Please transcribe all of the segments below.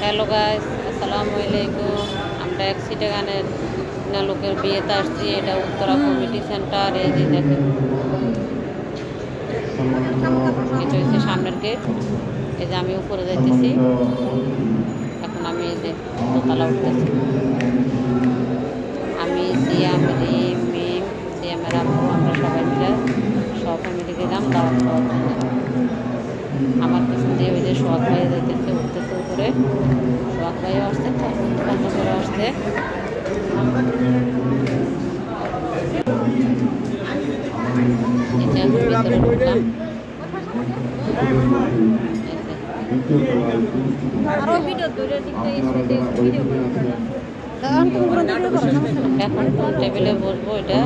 Hello guys, আসসালামু আলাইকুম। আমরা এক চিটাগানের না লোকের বিয়েতে আসছি। এটা উত্তরা কমিটি সেন্টার। এই যে দেখেন, এটা হচ্ছে সামনের গেট। এই যে আমি উপরে যাইতেছি, এখন আমি এই যে দোতলা উঠতেছি। আমি সিয়াম, রিম, মিম, সিয়ামের আব্বু, আমরা সবাই মিলে সব ফ্যামিলি গেলাম দাওয়াত খাওয়ার জন্য। আমার পিছন দিয়ে ওই যে সোহাগ ভাইয়া যাইতেছে, উঠতেছে উপরে। সোহাগ ভাইয়া আসছে, বন্ধু করে আসছে। এটা ভিতরে ঢুকলাম। এখন টেবিলে বসবো, এটা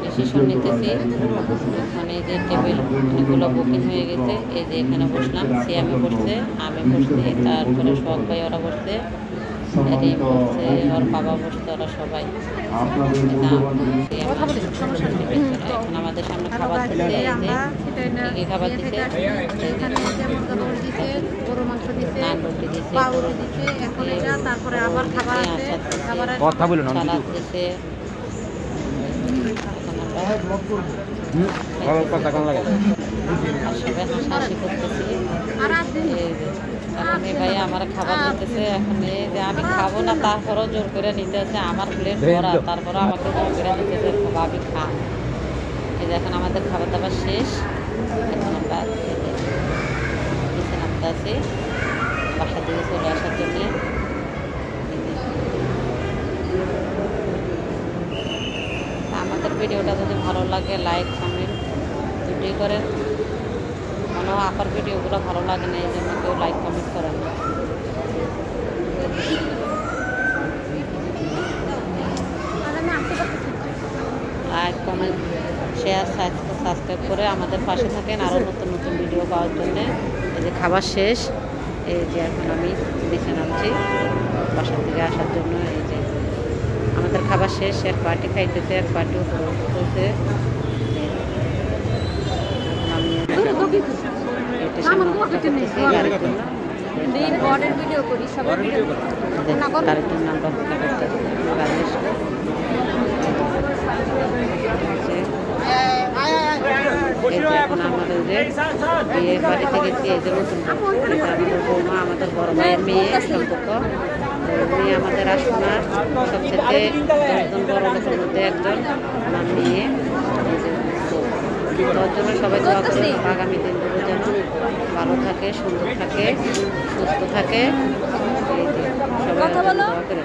ডিসিশন নিতেছি। এখন এই যে টেবিল অনেকগুলো বুকিং হয়ে গেছে। এই যে এখানে বসলাম, সিয়ামে বসছে, আমি বসছি, তারপরে সোহাগ ভাই ওরা বসছে, রিম বসছে, ওর বাবা বসছে, ওরা সবাই। এখন আমাদের সামনে খাবার দিচ্ছে। এই যে কি খাবার দিচ্ছে, কথা বলো না, সালাদ দিচ্ছে। হাসি করতেছি। এখন এই ভাই আমার খাবার দিতেছে। এখন এই যে আমি খাবো না, তারপরও জোর করে নিতে আছে। আমার প্লেট ভরা, তারপরও আমাকে জোর করে দিতেছে, ভাবি খা। এই যে এখন আমাদের খাবার দাবার শেষ। এখন আমরা নিচে নামতে আছি বাসার দিকে চলে আসার জন্যে। আমাদের ভিডিওটা যদি ভালো লাগে লাইক কমেন্ট দুটোই করেন। কোনো আপার ভিডিওগুলো ভালো লাগে না, এই জন্য কেউ লাইক কমেন্ট করেন না। লাইক কমেন্ট শেয়ার সাবস্ক্রাইব করে আমাদের পাশে থাকেন আরও নতুন নতুন ভিডিও পাওয়ার জন্যে। এই যে খাবার শেষ, এই যে এখন আমি নিচে নামছি বাসার থেকে আসার জন্য। এই যে আমাদের খাবার শেষ, এক পার্টি খাইতেছে, এক পার্টি উপরে উঠতেছে। আমি আরেকজন নাম রাজেশ। এখন আমাদের যে বিয়ের বাড়িতে গেছি, এই যে নতুন আমাদের বৌমা, আমাদের বড় ভাইয়ের মেয়ে সম্পর্ক। উনি আমাদের আসনার সবচেয়ে 10জন বড় লোকের মধ্যে একজন। আমার মেয়ে তার জন্য সবাই দোয়া করে আগামী দিনগুলো যেন ভালো থাকে, সুন্দর থাকে, সুস্থ থাকে। সবাই দোয়া করে।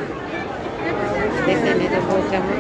দেখেন এই যে বউ কেমন